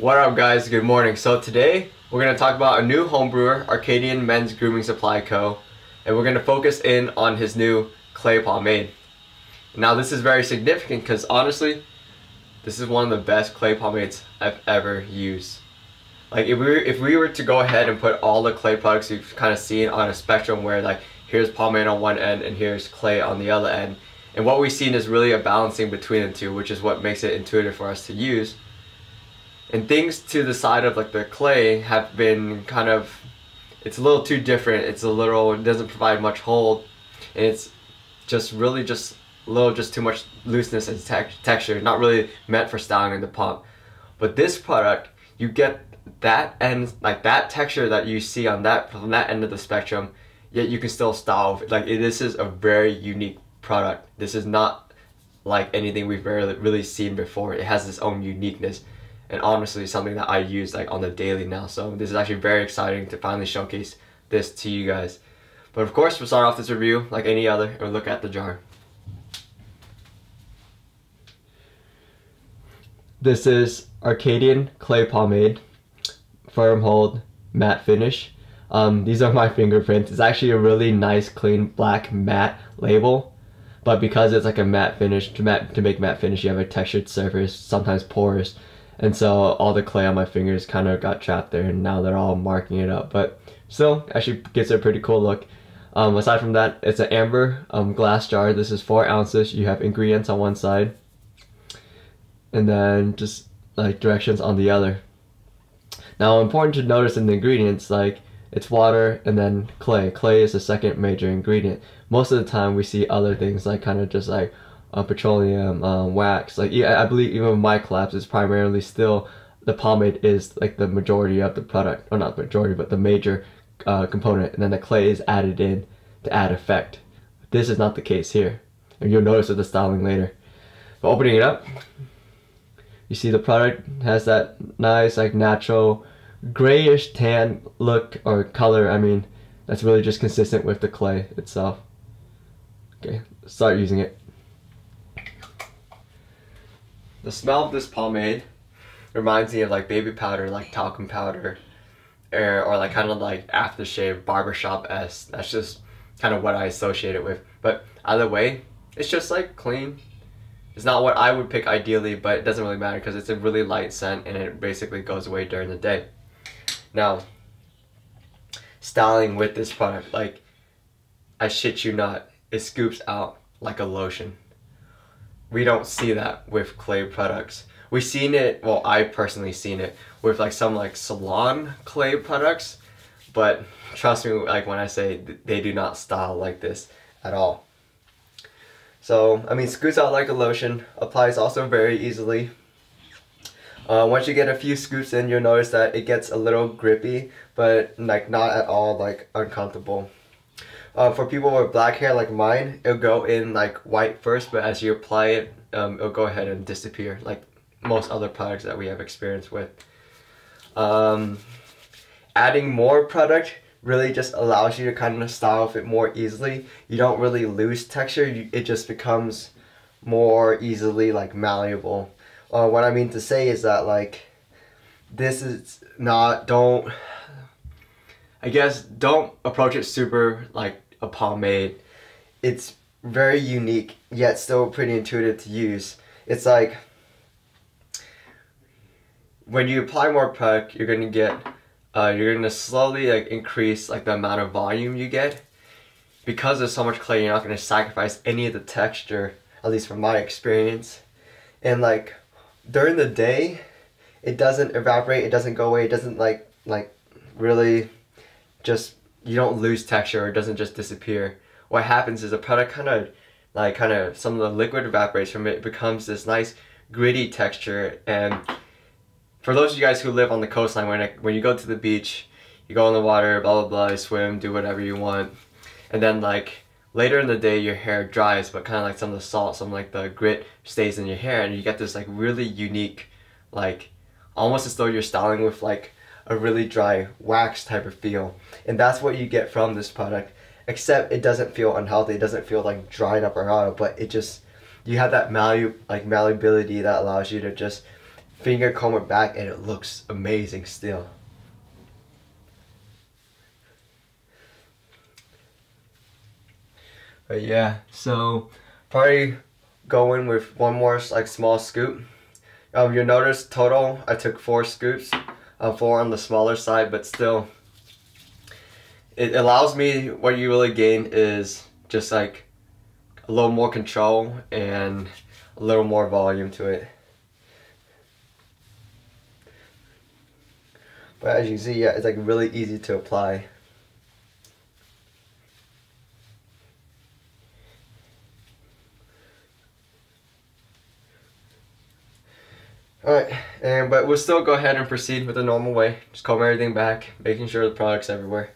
What up guys, good morning. So today we're going to talk about a new homebrewer, Arcadian Men's Grooming Supply Co. And we're going to focus in on his new clay pomade. Now this is very significant because honestly, this is one of the best clay pomades I've ever used. Like if we were to go ahead and put all the clay products you've kind of seen on a spectrum where like here's pomade on one end and here's clay on the other end. And what we've seen is really a balancing between the two, which is what makes it intuitive for us to use. And things to the side of like the clay have been kind of, it's a little too different. It doesn't provide much hold, and it's just really just a little too much looseness and texture, not really meant for styling in the Pomp. But this product, you get that end, like that texture that you see on from that end of the spectrum, yet you can still style with it. Like this is a very unique product. This is not like anything we've really seen before. It has its own uniqueness. And honestly, something that I use like on the daily now. So this is actually very exciting to finally showcase this to you guys. But of course, we'll start off this review like any other and we'll look at the jar. This is Arcadian Clay Pomade, firm hold, matte finish. These are my fingerprints. It's actually a really nice, clean, black matte label. But because it's like a matte finish, to make matte finish, you have a textured surface, sometimes porous. And so all the clay on my fingers kind of got trapped there, and now they're all marking it up. But still, actually gives it a pretty cool look. Aside from that, it's an amber glass jar. This is 4 ounces. You have ingredients on one side, and then just like directions on the other. Now, important to notice in the ingredients, like it's water and then clay. Clay is the second major ingredient. Most of the time, we see other things like kind of just like petroleum, wax. Like I believe even with my collapse, it's primarily still the pomade is like the majority of the product, or not majority, but the major component, and then the clay is added in to add effect. This is not the case here, and you'll notice with the styling later. But opening it up, you see the product has that nice like natural grayish tan look or color. I mean, that's really just consistent with the clay itself. Okay, let's start using it. The smell of this pomade reminds me of like baby powder, like talcum powder, or like kind of like aftershave, barbershop-esque. That's just kind of what I associate it with. But either way, it's just like clean. It's not what I would pick ideally, but it doesn't really matter because it's a really light scent and it basically goes away during the day. Now, styling with this product, like I shit you not, it scoops out like a lotion. We don't see that with clay products. We've seen it, well, I personally seen it with like some like salon clay products, but trust me, like when I say they do not style like this at all. So, I mean, scoops out like a lotion, applies also very easily. Once you get a few scoops in, you'll notice that it gets a little grippy, but like not at all like uncomfortable. For people with black hair like mine, it'll go in like white first, but as you apply it, it'll go ahead and disappear like most other products that we have experience with. Adding more product really just allows you to kind of style with it more easily. You don't really lose texture, it just becomes more easily like malleable. What I mean to say is that like this is not, don't approach it super like a pomade. It's very unique yet still pretty intuitive to use. It's like when you apply more product, you're gonna slowly like increase like the amount of volume you get. Because there's so much clay, you're not gonna sacrifice any of the texture, at least from my experience. And like during the day, it doesn't evaporate, it doesn't go away, it doesn't like really just, you don't lose texture, or it doesn't just disappear. What happens is the product kind of some of the liquid evaporates from it, becomes this nice gritty texture. And for those of you guys who live on the coastline, when you go to the beach, you go in the water, blah blah blah, you swim, do whatever you want, and then like later in the day your hair dries, but kind of like some of the salt, some like the grit stays in your hair, and you get this like really unique, like almost as though you're styling with like a really dry wax type of feel. And that's what you get from this product, except it doesn't feel unhealthy, it doesn't feel like dried up or raw, but it just, you have that malleability that allows you to just finger comb it back and it looks amazing still. But yeah, so probably go in with one more like small scoop. You'll notice total I took 4 scoops, 4 on the smaller side, but still it allows me, what you really gain is just like a little more control and a little more volume to it. But as you can see, yeah, it's like really easy to apply. Alright, but we'll still go ahead and proceed with the normal way. Just comb everything back, making sure the product's everywhere.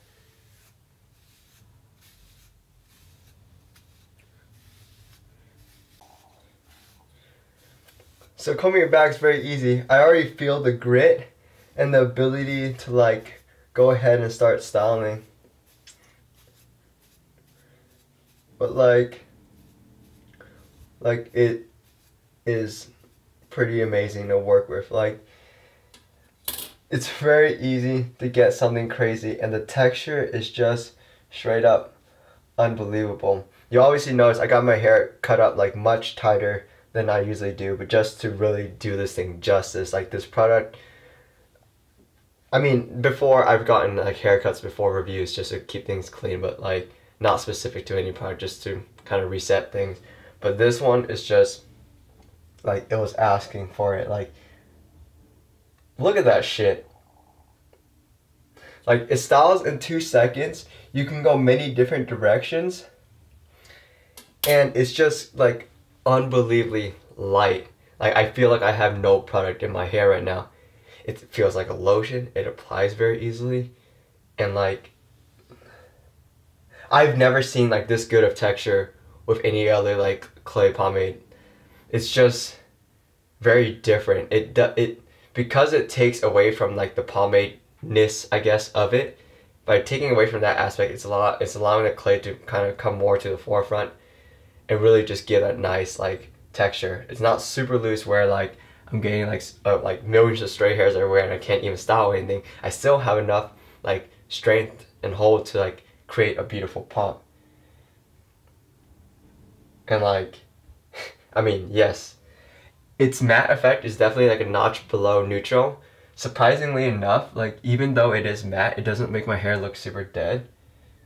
So combing it back is very easy. I already feel the grit and the ability to like go ahead and start styling. But like it is pretty amazing to work with. Like, it's very easy to get something crazy, and the texture is just straight up unbelievable. You obviously notice I got my hair cut up like much tighter than I usually do, but just to really do this thing justice, like this product, I mean, before I've gotten like haircuts before reviews just to keep things clean, but like not specific to any product, just to kind of reset things. But this one is just like, it was asking for it. Like, look at that shit. Like, it styles in 2 seconds. You can go many different directions, and it's just like unbelievably light. Like, I feel like I have no product in my hair right now. It feels like a lotion. It applies very easily, and like, I've never seen like this good of texture with any other like clay pomade. It's just very different. It because it takes away from like the pomade-ness, I guess, of it. By taking away from that aspect, it's allowing the clay to kind of come more to the forefront and really just give that nice like texture. It's not super loose where like I'm getting like millions of stray hairs everywhere and I can't even style anything. I still have enough like strength and hold to like create a beautiful pomp. And like, I mean, yes, its matte effect is definitely like a notch below neutral. Surprisingly enough, like even though it is matte, it doesn't make my hair look super dead,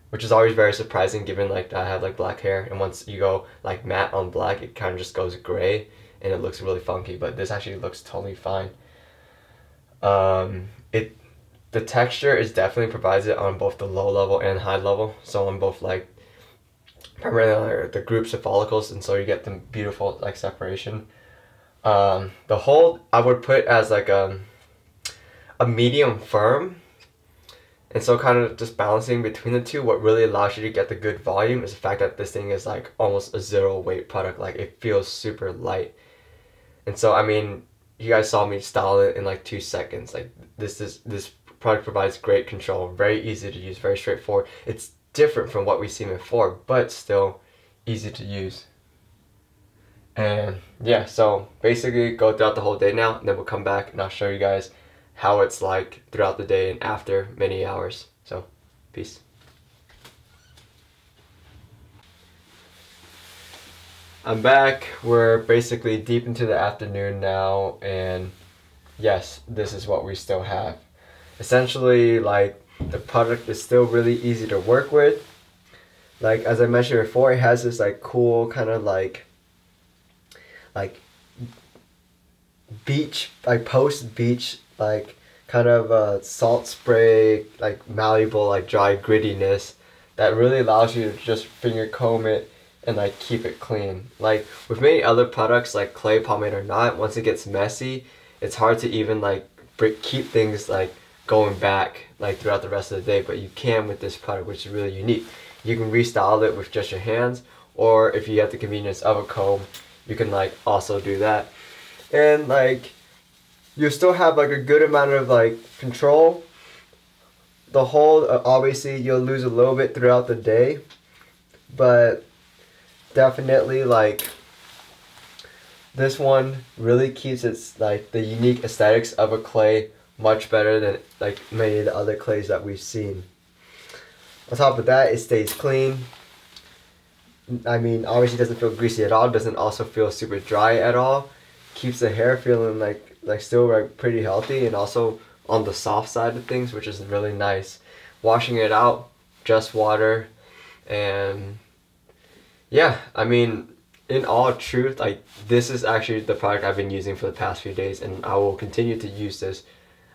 which is always very surprising given like I have like black hair, and once you go like matte on black, it kind of just goes gray and it looks really funky, but this actually looks totally fine. The texture is definitely provides it on both the low level and high level, so on both like primarily the groups of follicles, and so you get the beautiful like separation. The hold I would put as like a medium firm, and so kind of just balancing between the two. What really allows you to get the good volume is the fact that this thing is like almost a 0 weight product. Like, it feels super light, and so I mean, you guys saw me style it in like 2 seconds. Like, this product provides great control, very easy to use, very straightforward. It's different from what we've seen before, but still easy to use. And yeah, so basically go throughout the whole day now, and then we'll come back and I'll show you guys how it's like throughout the day and after many hours. So, peace. I'm back. We're basically deep into the afternoon now, and yes, this is what we still have. Essentially, like, the product is still really easy to work with. Like, as I mentioned before, it has this like cool kind of like beach, like post beach, like kind of salt spray, like malleable, like dry grittiness that really allows you to just finger comb it and like keep it clean. Like with many other products like clay pomade or not, once it gets messy, it's hard to even like keep things like going back like throughout the rest of the day, but you can with this product, which is really unique. You can restyle it with just your hands, or if you have the convenience of a comb, you can like also do that. And like, you still have like a good amount of like control. The hold, obviously you'll lose a little bit throughout the day, but definitely like This one really keeps its like the unique aesthetics of a clay much better than like many of the other clays that we've seen. On top of that, it stays clean. I mean, obviously doesn't feel greasy at all, doesn't also feel super dry at all. Keeps the hair feeling like still like pretty healthy and also on the soft side of things, which is really nice. Washing it out, just water, and yeah, I mean, in all truth, like this is actually the product I've been using for the past few days, and I will continue to use this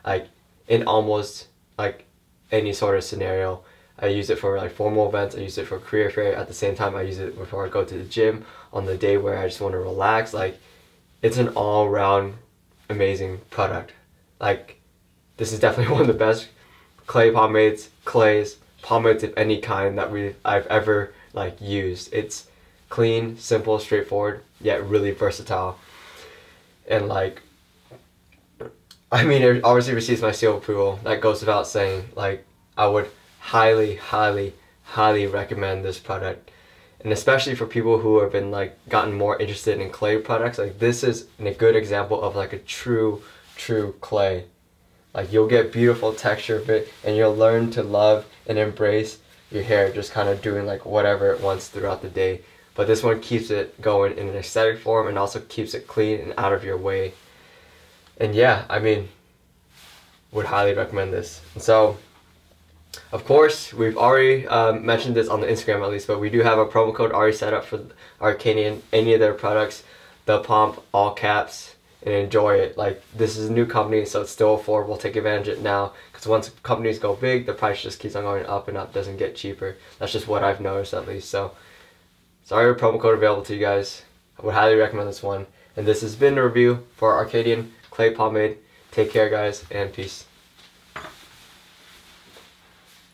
like in almost like any sort of scenario. I use it for like formal events, I use it for career fair, at the same time I use it before I go to the gym, on the day where I just want to relax. Like, it's an all-round amazing product. Like, this is definitely one of the best pomades of any kind that I've ever like used. It's clean, simple, straightforward, yet really versatile. And like, I mean, it obviously receives my seal of approval. That goes without saying. Like, I would highly recommend this product. And especially for people who have been like gotten more interested in clay products, like this is a good example of like a true clay. Like, you'll get beautiful texture of it, and you'll learn to love and embrace your hair just kind of doing like whatever it wants throughout the day. But this one keeps it going in an aesthetic form and also keeps it clean and out of your way. And yeah, I mean, would highly recommend this. And so, of course, we've already mentioned this on the Instagram at least, but we do have a promo code already set up for Arcadian, any of their products, the Pomp, all caps, and enjoy it. Like, this is a new company, so it's still affordable. Take advantage of it now, because once companies go big, the price just keeps on going up and up, doesn't get cheaper. That's just what I've noticed at least. So, sorry, promo code available to you guys. I would highly recommend this one. And this has been a review for Arcadian Clay Pomade. Take care, guys, and peace.